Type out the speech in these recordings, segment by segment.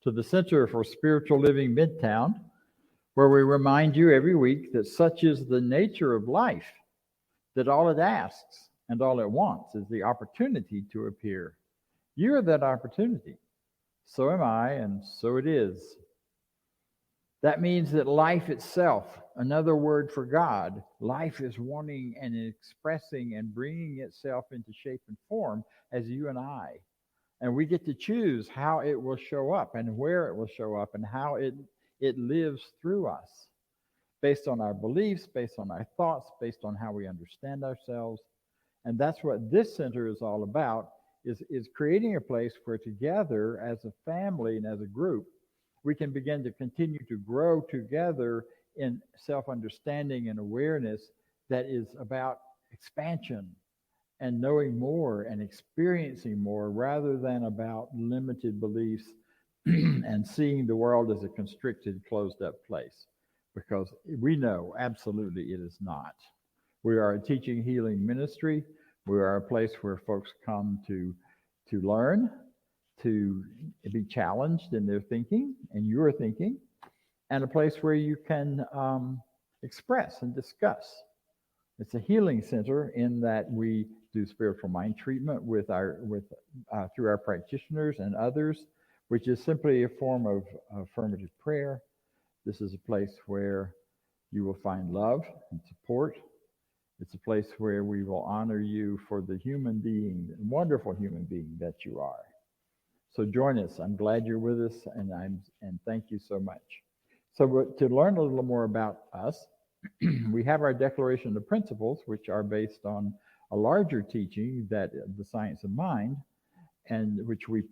to the Center for Spiritual Living Midtown, where we remind you every week that such is the nature of life, that all it asks and all it wants is the opportunity to appear. You are that opportunity. So am I, and so it is. That means that life itself, another word for God, life is wanting and expressing and bringing itself into shape and form as you and I. And we get to choose how it will show up and where it will show up and how it lives through us, based on our beliefs, based on our thoughts, based on how we understand ourselves. And that's what this center is all about, is creating a place where together as a family and as a group, we can begin to continue to grow together in self-understanding and awareness that is about expansion and knowing more and experiencing more, rather than about limited beliefs and seeing the world as a constricted, closed-up place. Because we know absolutely it is not. We are a teaching, healing ministry. We are a place where folks come to learn, to be challenged in their thinking and your thinking, and a place where you can express and discuss. It's a healing center in that we do spiritual mind treatment through our practitioners and others, which is simply a form of affirmative prayer. This is a place where you will find love and support. It's a place where we will honor you for the human being, the wonderful human being that you are. So join us. I'm glad you're with us, and thank you so much. So to learn a little more about us, we have our Declaration of Principles, which are based on a larger teaching, that the science of mind, and which we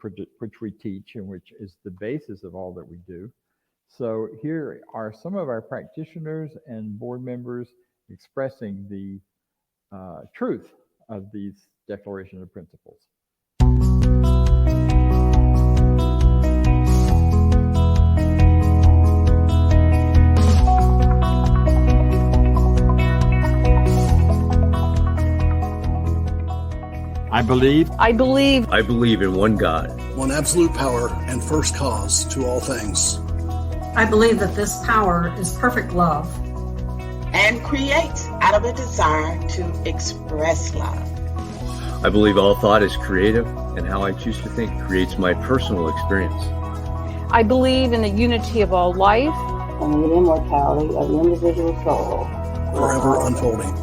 teach, and which is the basis of all that we do. So here are some of our practitioners and board members expressing the truth of these Declaration of Principles. I believe in one God, one absolute power and first cause to all things. I believe that this power is perfect love and creates out of a desire to express love. I believe all thought is creative, and how I choose to think creates my personal experience. I believe in the unity of all life and the immortality of the individual soul, forever unfolding.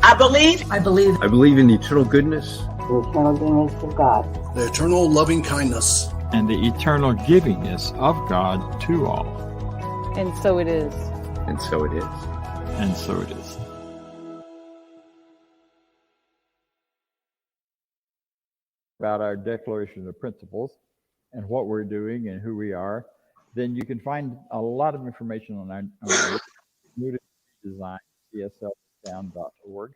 I believe in the eternal goodness, the eternal goodness of God, the eternal loving kindness, and the eternal givingness of God to all. And so it is. And so it is. And so it is. About our Declaration of Principles and what we're doing and who we are, then you can find a lot of information on our new design, csldown.org,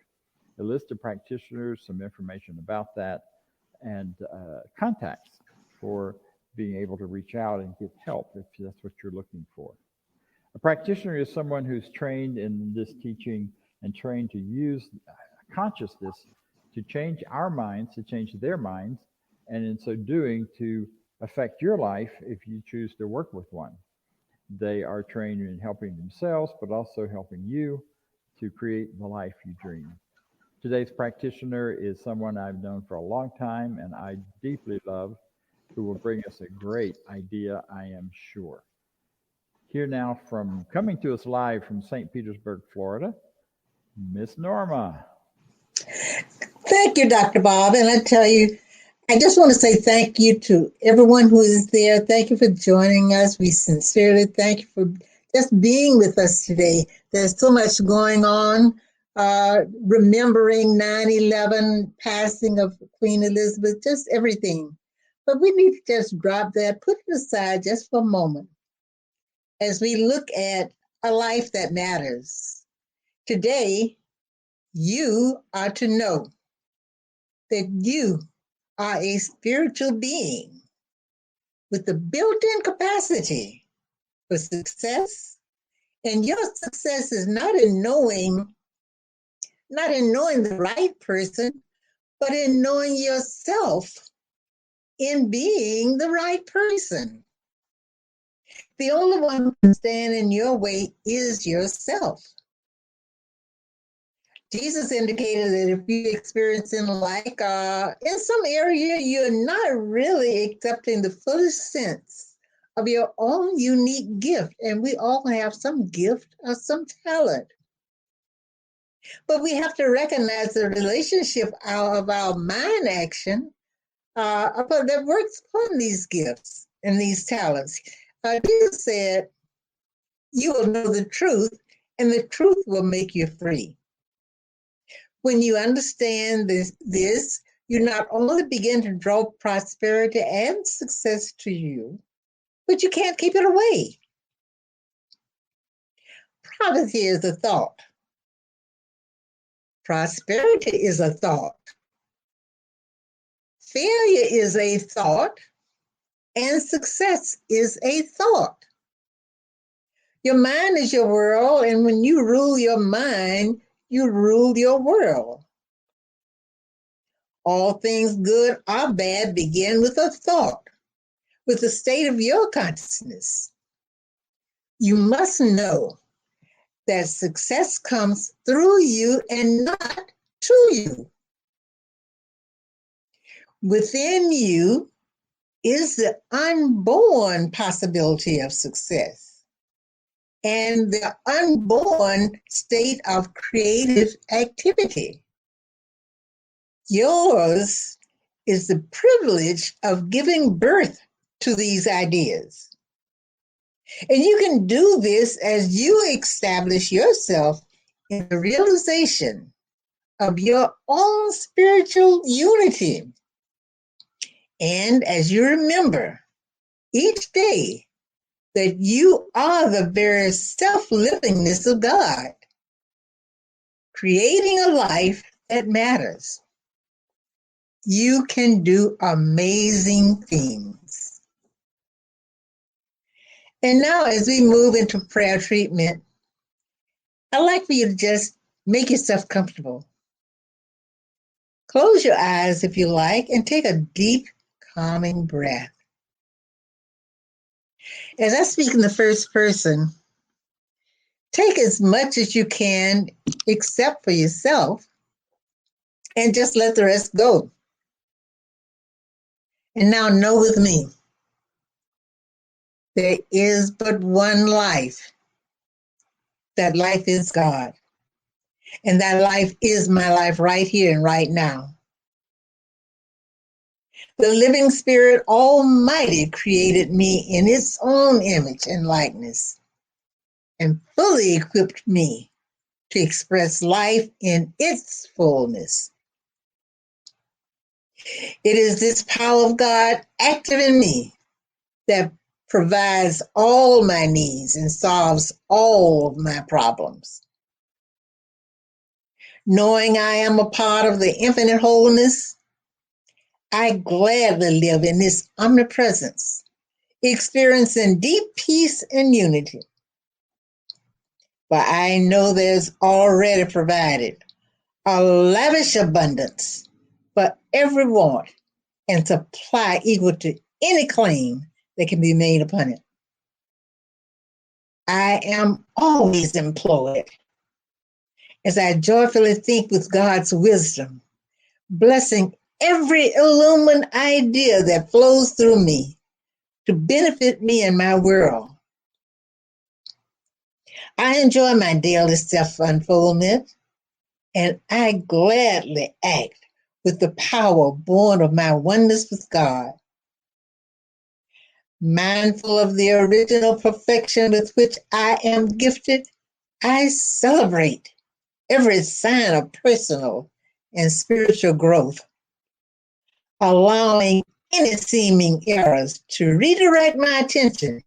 a list of practitioners, some information about that, and contacts for being able to reach out and get help if that's what you're looking for. A practitioner is someone who's trained in this teaching and trained to use consciousness to change our minds, to change their minds, and in so doing to affect your life if you choose to work with one. They are trained in helping themselves, but also helping you to create the life you dream. Today's practitioner is someone I've known for a long time and I deeply love, who will bring us a great idea, I am sure. Here now, coming to us live from St. Petersburg, Florida, Miss Norma. Thank you, Dr. Bob. And I tell you, I just want to say thank you to everyone who is there. Thank you for joining us. We sincerely thank you for just being with us today. There's so much going on. Remembering 9/11, passing of Queen Elizabeth, just everything. But we need to just drop that, put it aside just for a moment as we look at a life that matters. Today, you are to know that you are a spiritual being with the built-in capacity for success. And your success is not in knowing the right person, but in knowing yourself in being the right person. The only one who can stand in your way is yourself. Jesus indicated that if you experience in like in some area you're not really accepting the fullest sense of your own unique gift, and we all have some gift or some talent. But we have to recognize the relationship of our mind action that works upon these gifts and these talents. Jesus said, "You will know the truth, and the truth will make you free." When you understand this, you not only begin to draw prosperity and success to you, but you can't keep it away. Poverty is a thought. Prosperity is a thought. Failure is a thought, and success is a thought. Your mind is your world, and when you rule your mind, you rule your world. All things good or bad begin with a thought, with the state of your consciousness. You must know that success comes through you and not to you. Within you is the unborn possibility of success and the unborn state of creative activity. Yours is the privilege of giving birth to these ideas. And you can do this as you establish yourself in the realization of your own spiritual unity. And as you remember each day that you are the very self-livingness of God, creating a life that matters, you can do amazing things. And now, as we move into prayer treatment, I'd like for you to just make yourself comfortable. Close your eyes if you like and take a deep, calming breath. As I speak in the first person, take as much as you can except for yourself and just let the rest go. And now know with me, there is but one life. That life is God. And that life is my life right here and right now. The living Spirit Almighty created me in its own image and likeness and fully equipped me to express life in its fullness. It is this power of God active in me that provides all my needs and solves all of my problems. Knowing I am a part of the infinite wholeness, I gladly live in this omnipresence, experiencing deep peace and unity. For I know there's already provided a lavish abundance for every want and supply equal to any claim that can be made upon it. I am always employed as I joyfully think with God's wisdom, blessing every illumined idea that flows through me to benefit me and my world. I enjoy my daily self-unfoldment, and I gladly act with the power born of my oneness with God. Mindful of the original perfection with which I am gifted, I celebrate every sign of personal and spiritual growth, allowing any seeming errors to redirect my attention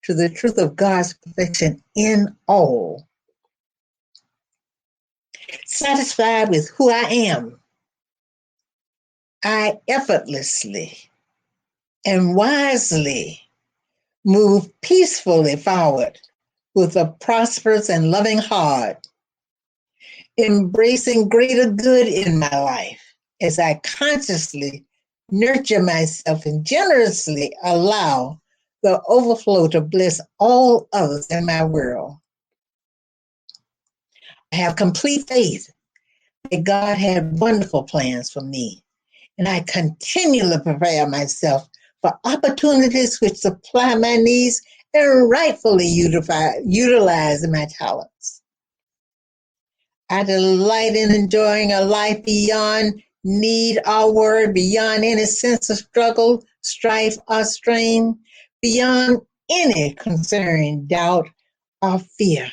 to the truth of God's perfection in all. Satisfied with who I am, I effortlessly and wisely move peacefully forward with a prosperous and loving heart, embracing greater good in my life as I consciously nurture myself, and generously allow the overflow to bless all others in my world. I have complete faith that God had wonderful plans for me, and I continually prepare myself for opportunities which supply my needs and rightfully utilize my talents. I delight in enjoying a life beyond need or worry, beyond any sense of struggle, strife, or strain, beyond any concern, doubt, or fear,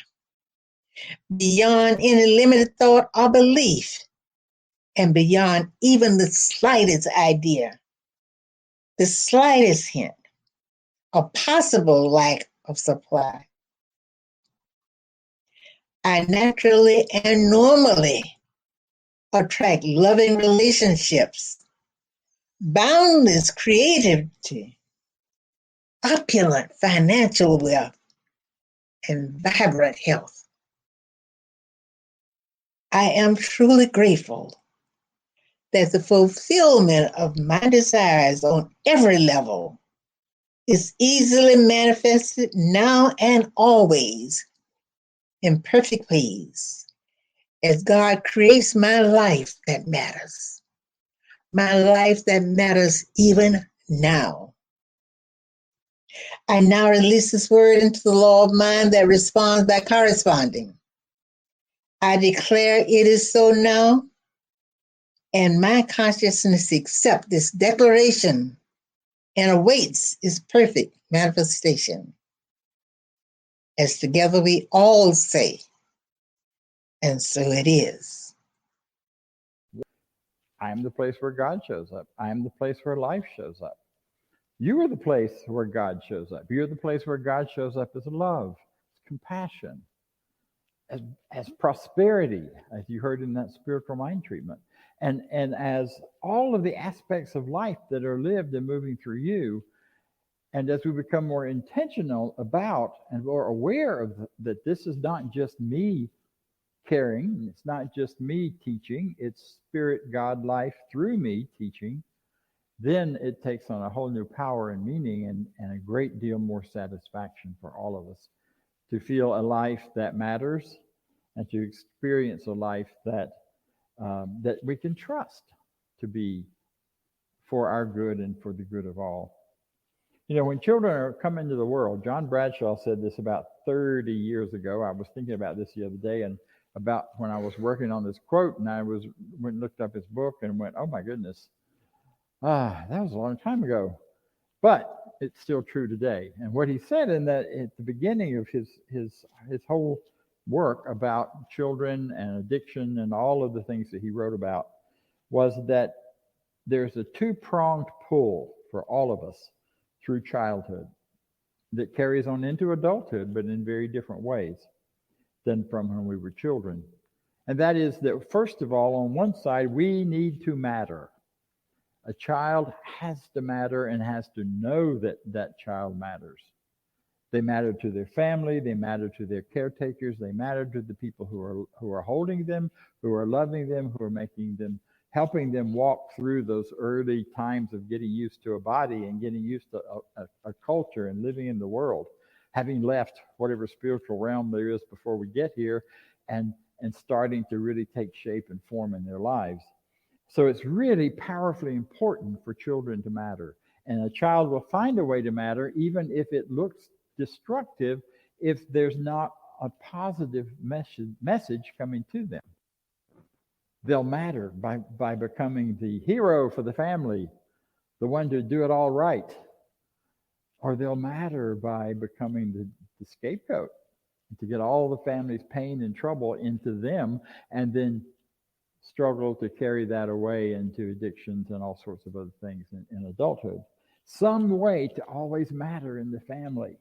beyond any limited thought or belief, and beyond even the slightest idea, the slightest hint, or possible lack of supply. I naturally and normally attract loving relationships, boundless creativity, opulent financial wealth, and vibrant health. I am truly grateful that the fulfillment of my desires on every level is easily manifested now and always in perfect ways as God creates my life that matters, my life that matters even now. I now release this word into the law of mind that responds by corresponding. I declare it is so now, and my consciousness accepts this declaration and awaits its perfect manifestation. As together we all say, and so it is. I am the place where God shows up. I am the place where life shows up. You are the place where God shows up. You're the place where God shows up as love, as compassion, as prosperity, as you heard in that spiritual mind treatment, and as all of the aspects of life that are lived and moving through you. And as we become more intentional about and more aware of that, this is not just me caring, it's not just me teaching, it's spirit, God, life through me teaching, then it takes on a whole new power and meaning and a great deal more satisfaction for all of us to feel a life that matters and to experience a life that that we can trust to be for our good and for the good of all. You know, when children come into the world, John Bradshaw said this about 30 years ago. I was thinking about this the other day and about when I was working on this quote, and I went and looked up his book and went, oh my goodness, that was a long time ago. But it's still true today. And what he said in that at the beginning of his whole work about children and addiction and all of the things that he wrote about was that there's a two-pronged pull for all of us through childhood that carries on into adulthood, but in very different ways than from when we were children. And that is that, first of all, on one side, we need to matter. A child has to matter and has to know that that child matters. They matter to their family, they matter to their caretakers, they matter to the people who are holding them, who are loving them, who are making them, helping them walk through those early times of getting used to a body and getting used to a culture and living in the world, having left whatever spiritual realm there is before we get here, and starting to really take shape and form in their lives. So it's really powerfully important for children to matter. And a child will find a way to matter, even if it looks destructive, if there's not a positive message coming to them. They'll matter by becoming the hero for the family, the one to do it all right. Or they'll matter by becoming the scapegoat, to get all the family's pain and trouble into them, and then struggle to carry that away into addictions and all sorts of other things in adulthood. Some way to always matter in the family,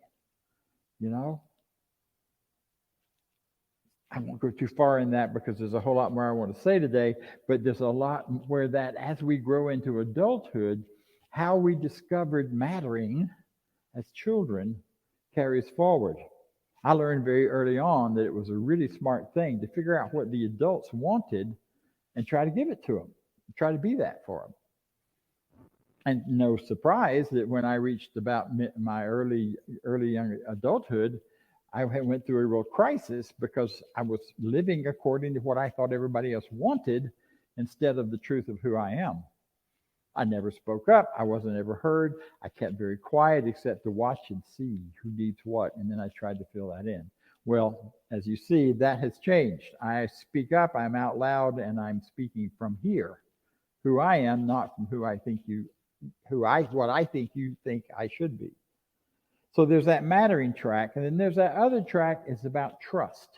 you know? I won't go too far in that because there's a whole lot more I want to say today, but there's a lot where that as we grow into adulthood, how we discovered mattering as children carries forward. I learned very early on that it was a really smart thing to figure out what the adults wanted and try to give it to them, try to be that for them. And no surprise that when I reached about my early young adulthood, I went through a real crisis because I was living according to what I thought everybody else wanted instead of the truth of who I am. I never spoke up. I wasn't ever heard. I kept very quiet except to watch and see who needs what, and then I tried to fill that in. Well, as you see, that has changed. I speak up, I'm out loud, and I'm speaking from here, who I am, not from what I think you think I should be. So there's that mattering track, and then there's that other track is about trust.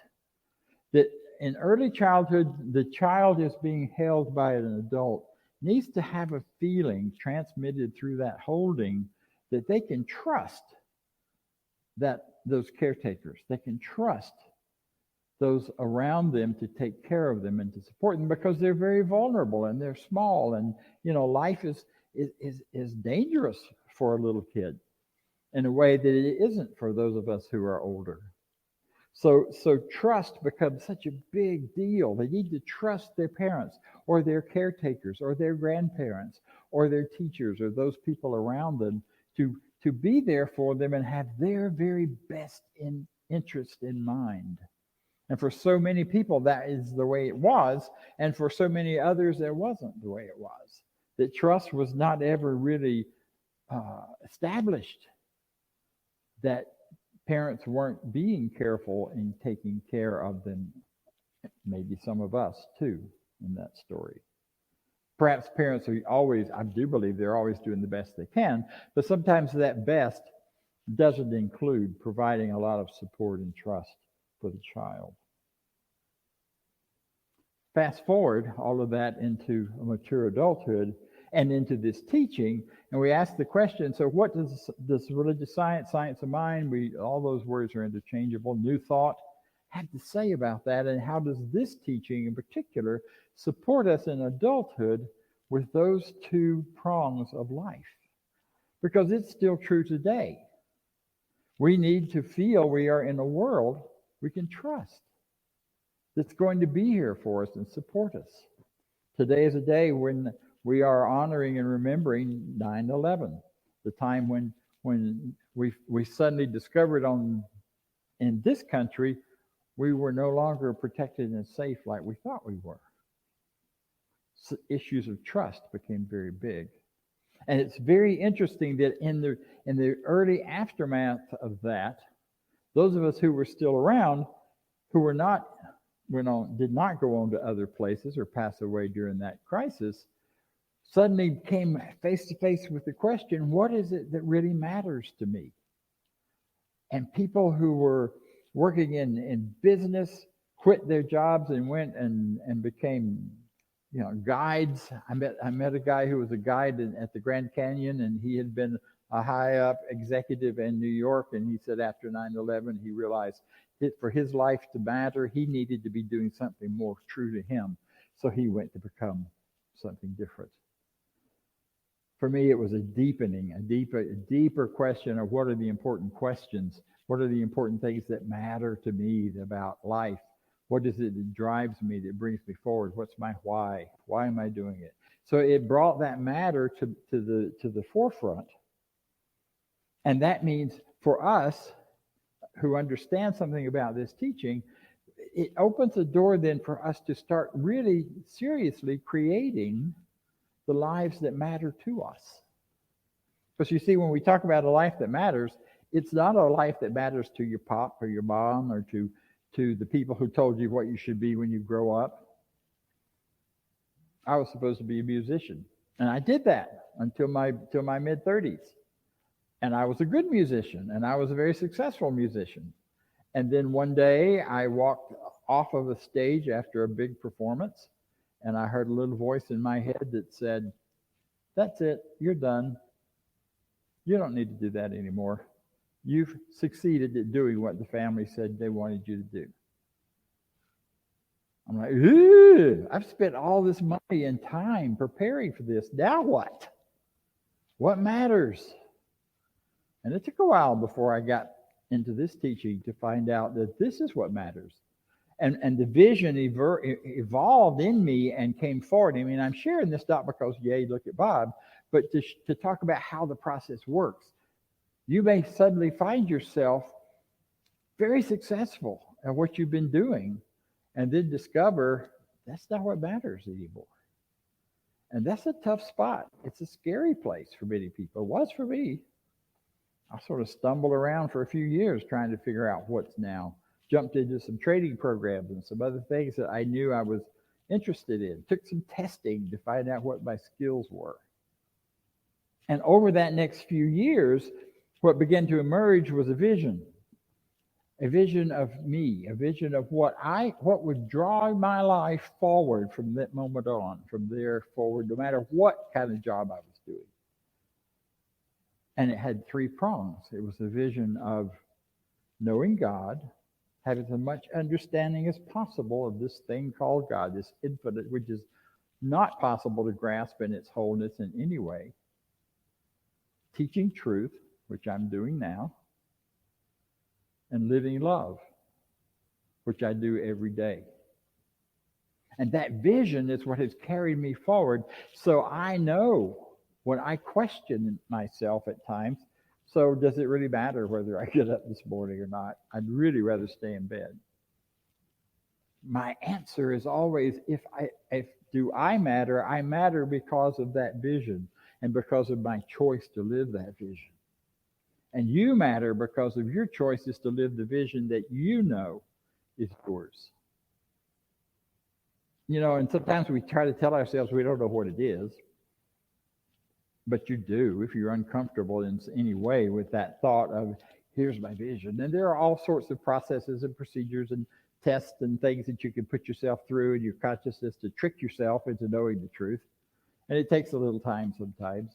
That in early childhood, the child is being held by an adult needs to have a feeling transmitted through that holding that they can trust those caretakers. They can trust those around them to take care of them and to support them because they're very vulnerable and they're small, and life is dangerous for a little kid in a way that it isn't for those of us who are older. So trust becomes such a big deal. They need to trust their parents or their caretakers or their grandparents or their teachers or those people around them to be there for them and have their very best interest in mind. And for so many people, that is the way it was. And for so many others, it wasn't the way it was. That trust was not ever really established. That parents weren't being careful in taking care of them. Maybe some of us too in that story. Perhaps parents are always, I do believe they're always doing the best they can, but sometimes that best doesn't include providing a lot of support and trust for the child. Fast forward all of that into a mature adulthood and into this teaching, and we ask the question, so what does religious science, science of mind, all those words are interchangeable, new thought, have to say about that, and how does this teaching in particular support us in adulthood with those two prongs of life? Because it's still true today. We need to feel we are in a world we can trust, that's going to be here for us and support us. Today is a day when we are honoring and remembering 9/11, the time when we suddenly discovered in this country we were no longer protected and safe like we thought we were. So issues of trust became very big. And it's very interesting that in the early aftermath of that, those of us who were still around, who did not go on to other places or pass away during that crisis, suddenly came face to face with the question, what is it that really matters to me? And people who were working in business quit their jobs and went and became guides. I met a guy who was a guide at the Grand Canyon, and he had been a high up executive in New York, and he said after 9/11 he realized that for his life to matter, he needed to be doing something more true to him. So he went to become something different. For me, it was a deeper question of what are the important questions? What are the important things that matter to me about life? What is it that drives me, that brings me forward? What's my why? Why am I doing it? So it brought that matter to the forefront. And that means for us who understand something about this teaching, it opens the door then for us to start really seriously creating the lives that matter to us. Because you see, when we talk about a life that matters, it's not a life that matters to your pop or your mom or to the people who told you what you should be when you grow up. I was supposed to be a musician, and I did that until my mid-30s. And I was a good musician, and I was a very successful musician. And then one day I walked off of a stage after a big performance, and I heard a little voice in my head that said, "That's it, you're done. You don't need to do that anymore. You've succeeded at doing what the family said they wanted you to do." I'm like, ooh, I've spent all this money and time preparing for this. Now what? What matters? And it took a while before I got into this teaching to find out that this is what matters. And the vision evolved in me and came forward. I mean, I'm sharing this not because, yay, look at Bob, but to talk about how the process works. You may suddenly find yourself very successful at what you've been doing, and then discover that's not what matters anymore. And that's a tough spot. It's a scary place for many people. It was for me. I sort of stumbled around for a few years trying to figure out what's now. Jumped into some trading programs and some other things that I knew I was interested in. Took some testing to find out what my skills were. And over that next few years, what began to emerge was a vision of me, a vision of what would draw my life forward from that moment on, from there forward, no matter what kind of job I was doing. And it had three prongs. It was a vision of knowing God, having as much understanding as possible of this thing called God, this infinite, which is not possible to grasp in its wholeness in any way. Teaching truth, which I'm doing now, and living love, which I do every day. And that vision is what has carried me forward. So I know when I question myself at times, so does it really matter whether I get up this morning or not? I'd really rather stay in bed. My answer is always, do I matter? I matter because of that vision and because of my choice to live that vision. And you matter because of your choices to live the vision that you know is yours. You know, and sometimes we try to tell ourselves we don't know what it is. But you do if you're uncomfortable in any way with that thought of, here's my vision. And there are all sorts of processes and procedures and tests and things that you can put yourself through in your consciousness to trick yourself into knowing the truth. And it takes a little time sometimes.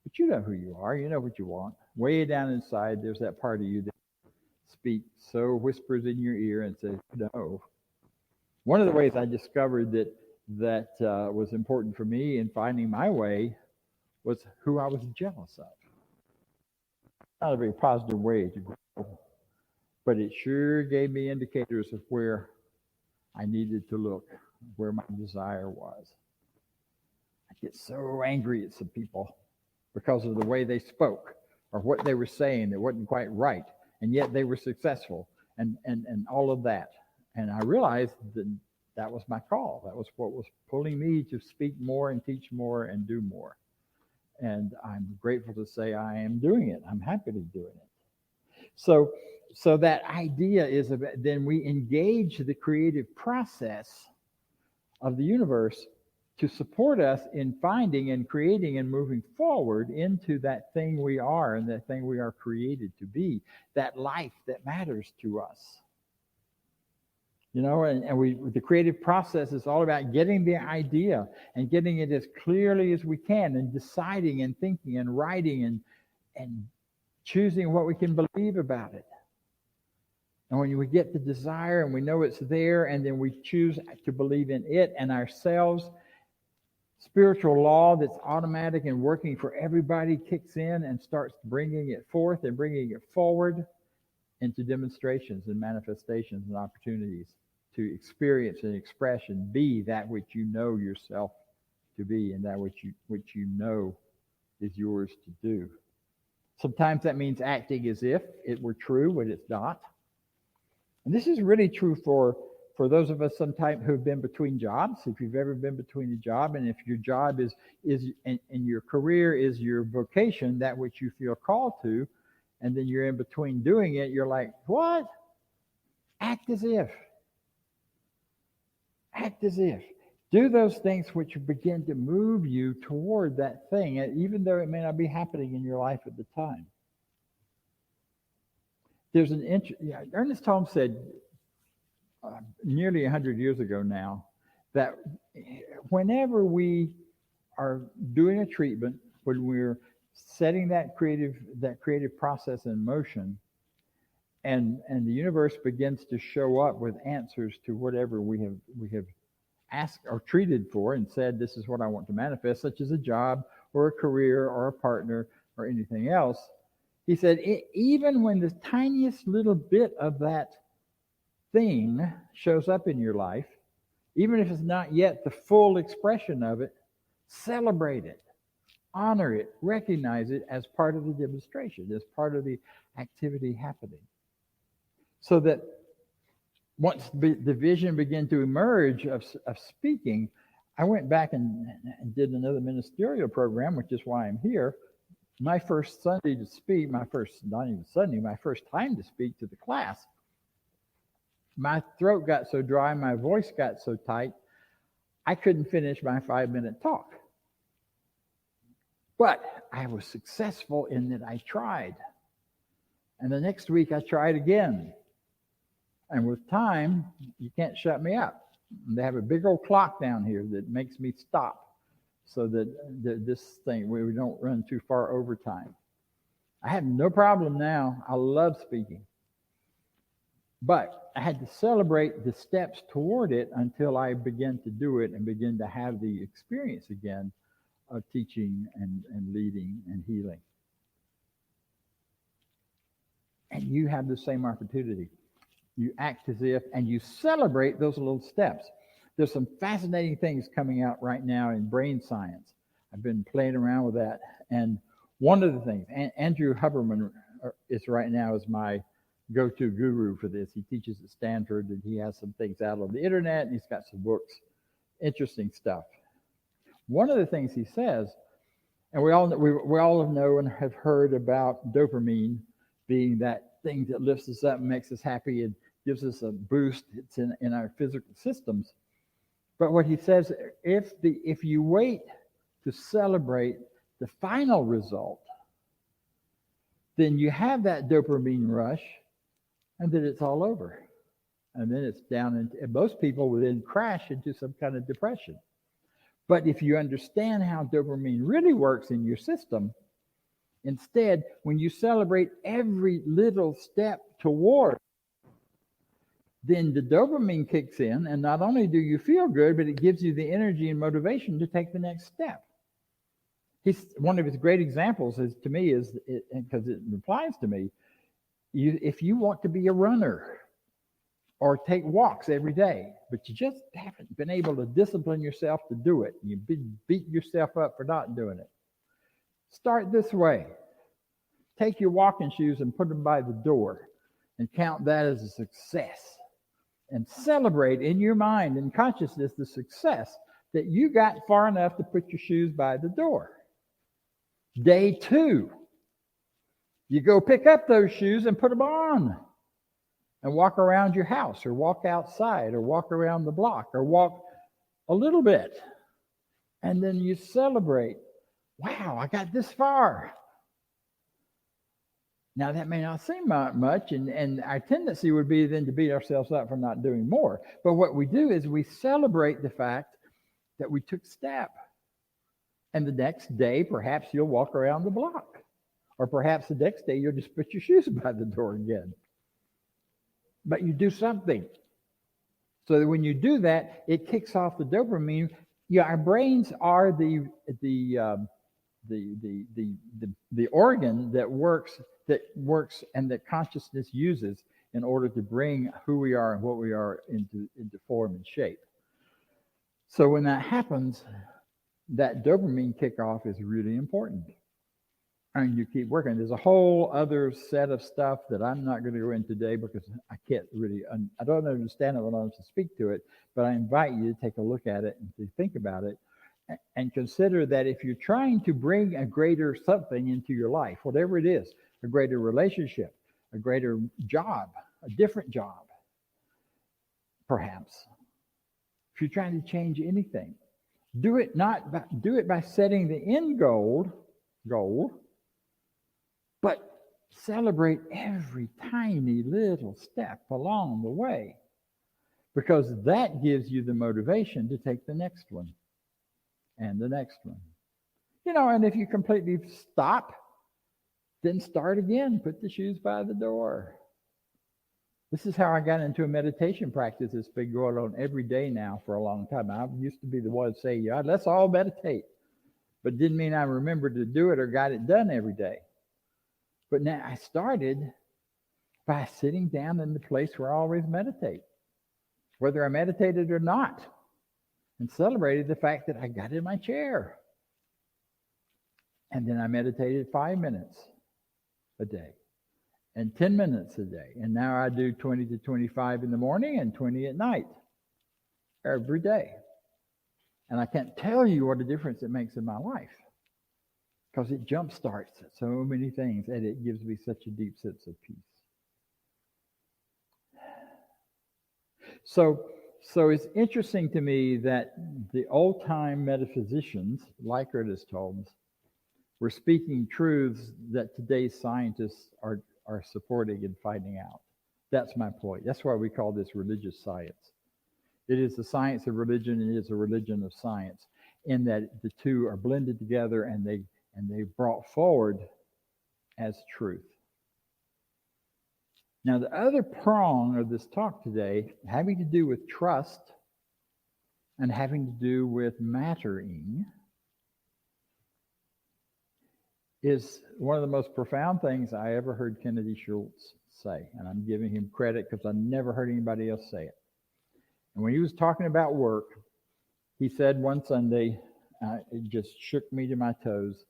But you know who you are. You know what you want. Way down inside, there's that part of you that speaks, so whispers in your ear and says, no. One of the ways I discovered that was important for me in finding my way was who I was jealous of. Not a very positive way to grow, but it sure gave me indicators of where I needed to look, where my desire was. I get so angry at some people because of the way they spoke or what they were saying that wasn't quite right, and yet they were successful and all of that. And I realized that was my call. That was what was pulling me to speak more and teach more and do more. And I'm grateful to say I am doing it. I'm happy to be doing it. So that idea is then we engage the creative process of the universe to support us in finding and creating and moving forward into that thing we are and that thing we are created to be, that life that matters to us. You know, and the creative process is all about getting the idea and getting it as clearly as we can and deciding and thinking and writing and choosing what we can believe about it. And when we get the desire and we know it's there, and then we choose to believe in it and ourselves, spiritual law that's automatic and working for everybody kicks in and starts bringing it forth and bringing it forward into demonstrations and manifestations and opportunities to experience and express and be that which you know yourself to be and that which you know is yours to do. Sometimes that means acting as if it were true when it's not. And this is really true for those of us sometimes who've been between jobs. If you've ever been between a job, and if your job is and your career is your vocation, that which you feel called to, and then you're in between doing it, you're like, what? Act as if. Act as if. Do those things which begin to move you toward that thing, even though it may not be happening in your life at the time. There's Ernest Holmes said nearly 100 years ago now that whenever we are doing a treatment, when we're setting that creative process in motion, and the universe begins to show up with answers to whatever we have asked or treated for and said, this is what I want to manifest, such as a job or a career or a partner or anything else. He said, even when the tiniest little bit of that thing shows up in your life, even if it's not yet the full expression of it, celebrate it. honor it, recognize it as part of the demonstration, as part of the activity happening. So that once the vision began to emerge of speaking, I went back and did another ministerial program, which is why I'm here. My first Sunday to speak, not even Sunday, my first time to speak to the class, my throat got so dry, my voice got so tight, I couldn't finish my 5-minute talk. But I was successful in that I tried. And the next week I tried again. And with time, you can't shut me up. They have a big old clock down here that makes me stop so that this thing, we don't run too far over time. I have no problem now. I love speaking. But I had to celebrate the steps toward it until I began to do it and begin to have the experience again of teaching and leading and healing. And you have the same opportunity. You act as if, and you celebrate those little steps. There's some fascinating things coming out right now in brain science. I've been playing around with that. And one of the things, Andrew Huberman is right now is my go-to guru for this. He teaches at Stanford, and he has some things out on the internet, and he's got some books, interesting stuff. One of the things he says, and we all know and have heard about dopamine being that thing that lifts us up and makes us happy and gives us a boost. It's in our physical systems. But what he says, if you wait to celebrate the final result, then you have that dopamine rush, and then it's all over. And then it's down, and most people would then crash into some kind of depression. But if you understand how dopamine really works in your system, instead, when you celebrate every little step toward, then the dopamine kicks in, and not only do you feel good, but it gives you the energy and motivation to take the next step. One of his great examples to me is, because it applies to me, if you want to be a runner or take walks every day, but you just haven't been able to discipline yourself to do it, you've been beating yourself up for not doing it, start this way. Take your walking shoes and put them by the door and count that as a success. And celebrate in your mind and consciousness the success that you got far enough to put your shoes by the door. Day 2, you go pick up those shoes and put them on and walk around your house or walk outside or walk around the block or walk a little bit. And then you celebrate, wow, I got this far. Now, that may not seem much, and our tendency would be then to beat ourselves up for not doing more. But what we do is we celebrate the fact that we took step. And the next day, perhaps you'll walk around the block. Or perhaps the next day, you'll just put your shoes by the door again. But you do something. So that when you do that, it kicks off the dopamine. Yeah, our brains are the organ that works and that consciousness uses in order to bring who we are and what we are into form and shape. So when that happens, that dopamine kickoff is really important. And you keep working. There's a whole other set of stuff that I'm not going to go into today because I can't really, I don't understand it when I to speak to it, but I invite you to take a look at it and to think about it and consider that if you're trying to bring a greater something into your life, whatever it is, a greater relationship, a greater job, a different job, perhaps. If you're trying to change anything, do it by setting the end goal, but celebrate every tiny little step along the way, because that gives you the motivation to take the next one and the next one. And if you completely stop, then start again. Put the shoes by the door. This is how I got into a meditation practice that's been going on every day now for a long time. I used to be the one to say, yeah, let's all meditate. But didn't mean I remembered to do it or got it done every day. But now I started by sitting down in the place where I always meditate, whether I meditated or not, and celebrated the fact that I got in my chair. And then I meditated 5 minutes a day and 10 minutes a day. And now I do 20 to 25 in the morning and 20 at night every day. And I can't tell you what a difference it makes in my life, because it jumpstarts so many things, and it gives me such a deep sense of peace. So it's interesting to me that the old-time metaphysicians, Likert has told us, were speaking truths that today's scientists are supporting and finding out. That's my point. That's why we call this religious science. It is the science of religion, and it is a religion of science, in that the two are blended together and they brought forward as truth. Now, the other prong of this talk today, having to do with trust and having to do with mattering, is one of the most profound things I ever heard Kennedy Schultz say. And I'm giving him credit because I never heard anybody else say it. And when he was talking about work, he said one Sunday, it just shook me to my toes.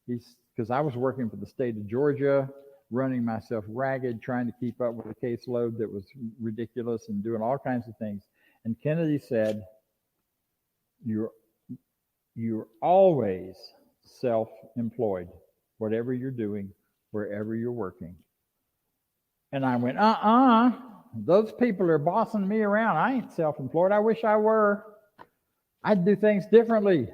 Because I was working for the state of Georgia, running myself ragged, trying to keep up with a caseload that was ridiculous and doing all kinds of things. And Kennedy said, you're always self-employed, whatever you're doing, wherever you're working. And I went, those people are bossing me around. I ain't self-employed. I wish I were. I'd do things differently.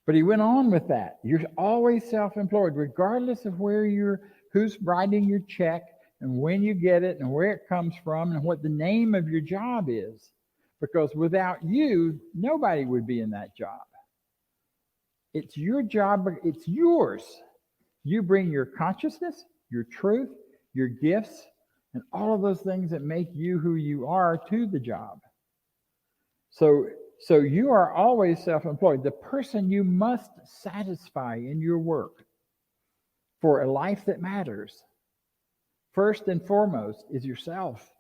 But he went on with that. You're always self-employed, regardless of who's writing your check and when you get it and where it comes from and what the name of your job is. Because without you, nobody would be in that job. It's your job, it's yours. You bring your consciousness, your truth, your gifts, and all of those things that make you who you are to the job. So you are always self-employed. The person you must satisfy in your work for a life that matters, first and foremost, is yourself.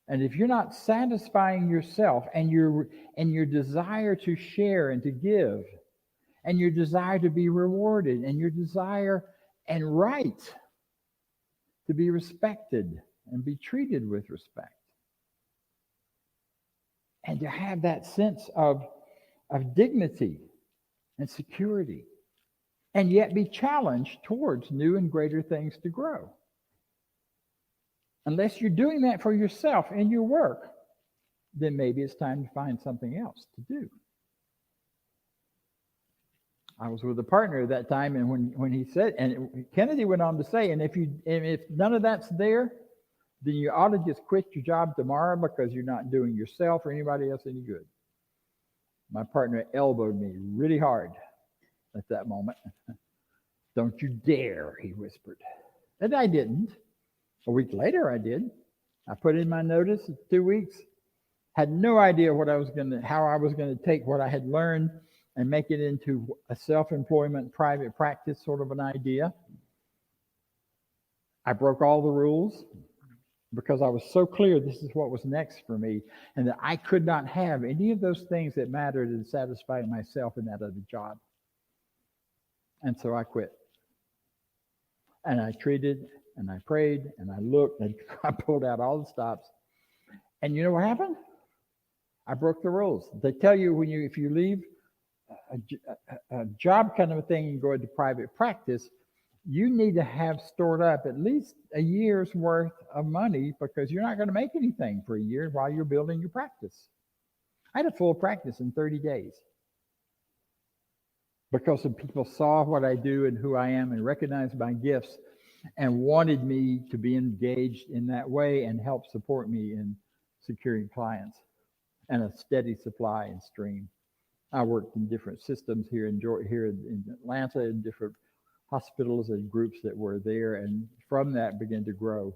And if you're not satisfying yourself and your desire to share and to give, and your desire to be rewarded, and your desire and right to be respected and be treated with respect, and to have that sense of dignity and security, and yet be challenged towards new and greater things to grow. Unless you're doing that for yourself in your work, then maybe it's time to find something else to do. I was with a partner at that time, and when he said, and Kennedy went on to say, and if none of that's there, then you ought to just quit your job tomorrow, because you're not doing yourself or anybody else any good. My partner elbowed me really hard at that moment. Don't you dare, he whispered. And I didn't. A week later, I did. I put in my notice, 2 weeks. Had no idea how I was going to take what I had learned and make it into a self-employment, private practice sort of an idea. I broke all the rules, because I was so clear this is what was next for me, and that I could not have any of those things that mattered and satisfied myself in that other job. And so I quit. And I treated, and I prayed, and I looked, and I pulled out all the stops. And you know what happened? I broke the rules. They tell you if you leave a job kind of a thing and go into private practice, you need to have stored up at least a year's worth of money, because you're not going to make anything for a year while you're building your practice. I had a full practice in 30 days because the people saw what I do and who I am and recognized my gifts and wanted me to be engaged in that way and help support me in securing clients and a steady supply and stream. I worked in different systems here in Atlanta, in different hospitals and groups that were there, and from that began to grow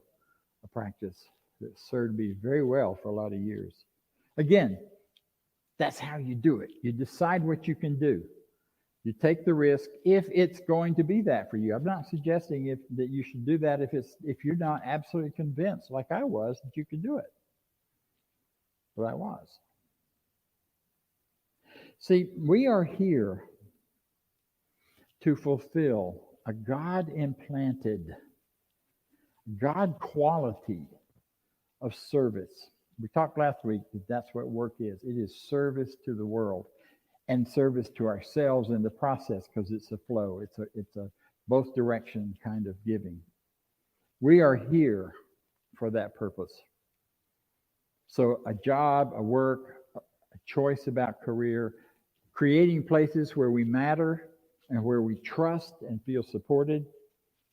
a practice that served me very well for a lot of years. Again, that's how you do it. You decide what you can do. You take the risk if it's going to be that for you. I'm not suggesting that you should do that if you're not absolutely convinced, like I was, that you could do it. But I was. See, we are here to fulfill a God-implanted, God quality of service. We talked last week that that's what work is. It is service to the world and service to ourselves in the process, because it's a flow. It's a both direction kind of giving. We are here for that purpose. So a job, a work, a choice about career, creating places where we matter and where we trust and feel supported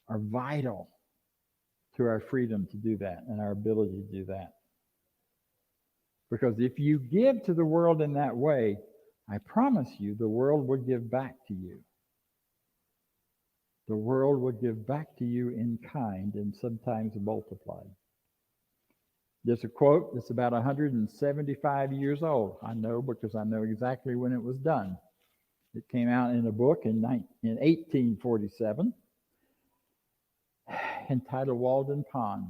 are vital to our freedom to do that and our ability to do that. Because if you give to the world in that way, I promise you the world will give back to you. The world will give back to you in kind and sometimes multiplied. There's a quote that's about 175 years old. I know because I know exactly when it was done. It came out in a book in 1847 entitled Walden Pond.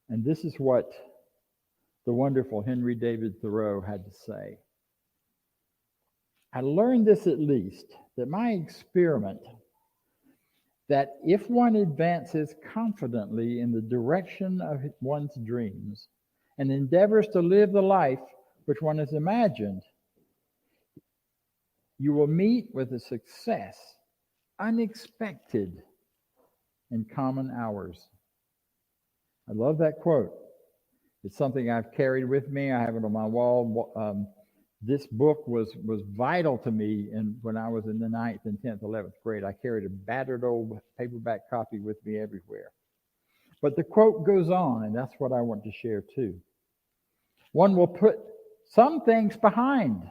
And this is what the wonderful Henry David Thoreau had to say. I learned this at least, that my experiment, that if one advances confidently in the direction of one's dreams and endeavors to live the life which one has imagined, you will meet with a success unexpected in common hours. I love that quote. It's something I've carried with me. I have it on my wall. This book was vital to me when I was in the 9th and 10th, 11th grade. I carried a battered old paperback copy with me everywhere. But the quote goes on, and that's what I want to share too. One will put some things behind,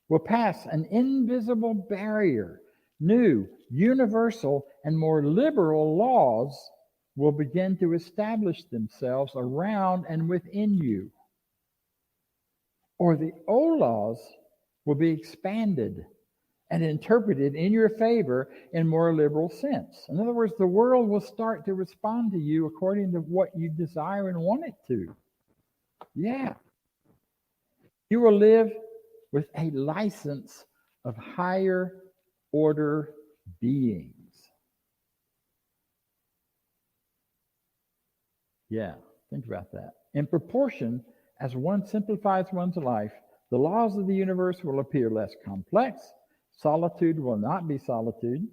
will pass an invisible barrier. New, universal, and more liberal laws will begin to establish themselves around and within you. Or the old laws will be expanded and interpreted in your favor in more liberal sense. In other words, the world will start to respond to you according to what you desire and want it to. Yeah. You will live with a license of higher order beings. Yeah, think about that. In proportion as one simplifies one's life, the laws of the universe will appear less complex. Solitude will not be solitude.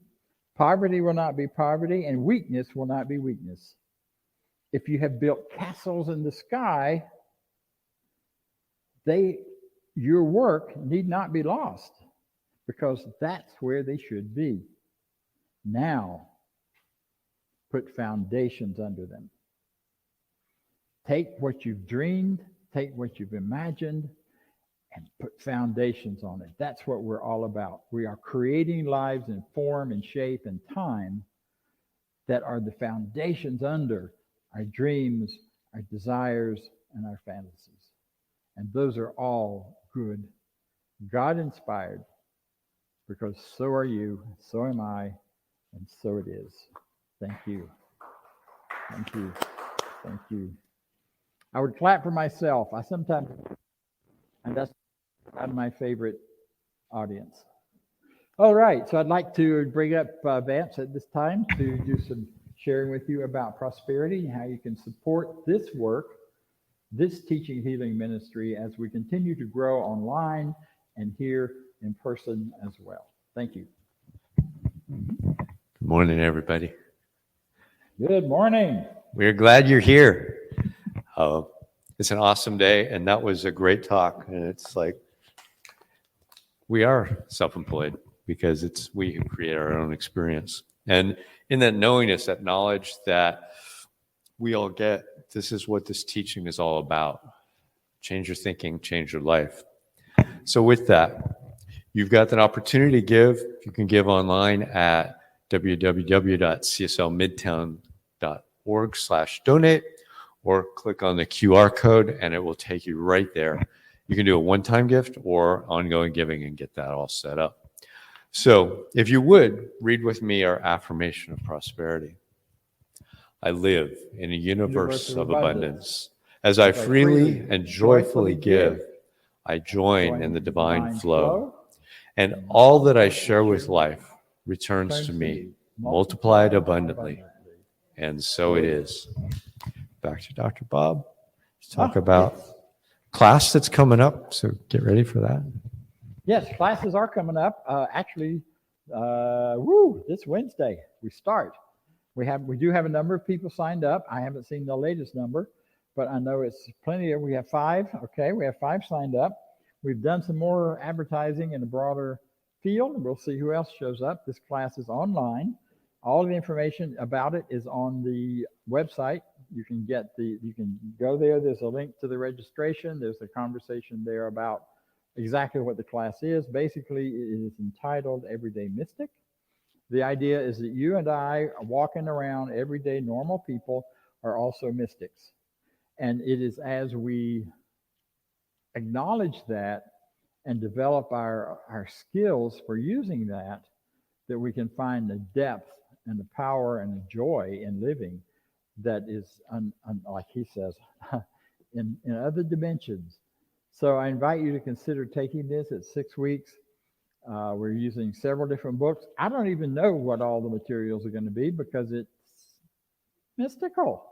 Poverty will not be poverty, and weakness will not be weakness. If you have built castles in the sky, your work need not be lost, because that's where they should be. Now, put foundations under them. Take what you've dreamed, take what you've imagined, and put foundations on it. That's what we're all about. We are creating lives in form and shape and time that are the foundations under our dreams, our desires, and our fantasies. And those are all good, God-inspired, because so are you, so am I, and so it is. Thank you. Thank you. Thank you. I would clap for myself. I sometimes, and that's not my favorite audience. All right, so I'd like to bring up Vance at this time to do some sharing with you about prosperity and how you can support this work, this teaching healing ministry, as we continue to grow online and here in person as well. Thank you. Good morning, everybody. Good morning. We're glad you're here. It's an awesome day, and that was a great talk. And it's like we are self-employed because we can create our own experience. And in that knowingness, that knowledge that we all get, this is what this teaching is all about. Change your thinking, change your life. So with that, you've got that opportunity to give. You can give online at www.cslmidtown.org/donate, or click on the QR code and it will take you right there. You can do a one-time gift or ongoing giving and get that all set up. So if you would, read with me our affirmation of prosperity. I live in a universe of abundance. As I freely and joyfully give, I join in the divine flow. And all that I share with life returns to me, multiplied abundantly. And so it is. Back to Dr. Bob. Let's talk about class that's coming up. So get ready for that. Yes, classes are coming up. Actually, this Wednesday we start. We do have a number of people signed up. I haven't seen the latest number, but I know it's plenty. We have 5. Okay, we have 5 signed up. We've done some more advertising in a broader field. We'll see who else shows up. This class is online. All of the information about it is on the website. You can go there. There's a link to the registration. There's a conversation there about exactly what the class is. Basically, it is entitled Everyday Mystic. The idea is that you and I are walking around everyday normal people are also mystics. And it is as we acknowledge that and develop our skills for using that we can find the depth and the power and the joy in living that is, like he says, in other dimensions. So I invite you to consider taking this at 6 weeks. We're using several different books. I don't even know what all the materials are going to be because it's mystical.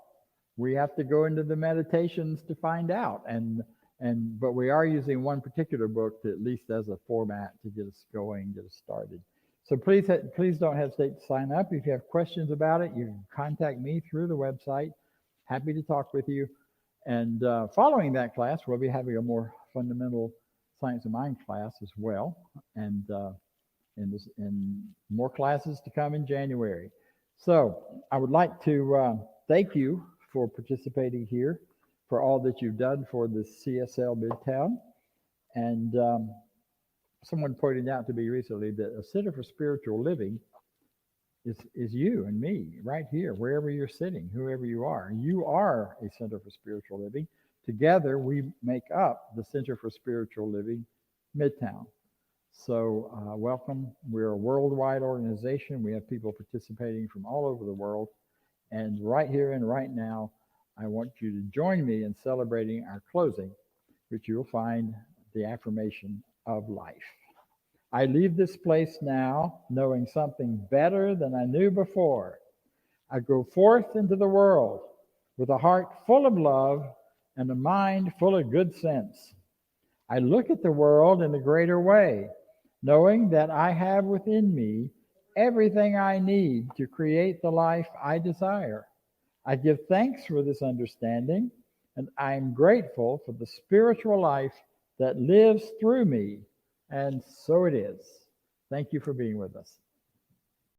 We have to go into the meditations to find out. But we are using one particular book to, at least as a format, to get us going, get us started. So please don't hesitate to sign up. If you have questions about it, you can contact me through the website. Happy to talk with you. And following that class, we'll be having a more fundamental Science of Mind class as well. And more classes to come in January. So I would like to thank you for participating here, for all that you've done for the CSL Midtown. And someone pointed out to me recently that a Center for Spiritual Living is you and me right here, wherever you're sitting, whoever you are. You are a Center for Spiritual Living. Together, we make up the Center for Spiritual Living Midtown. So welcome. We're a worldwide organization. We have people participating from all over the world. And right here and right now, I want you to join me in celebrating our closing, which you'll find the affirmation of life. I leave this place now knowing something better than I knew before. I go forth into the world with a heart full of love and a mind full of good sense. I look at the world in a greater way, knowing that I have within me everything I need to create the life I desire. I give thanks for this understanding, and I am grateful for the spiritual life that lives through me. And so it is. Thank you for being with us.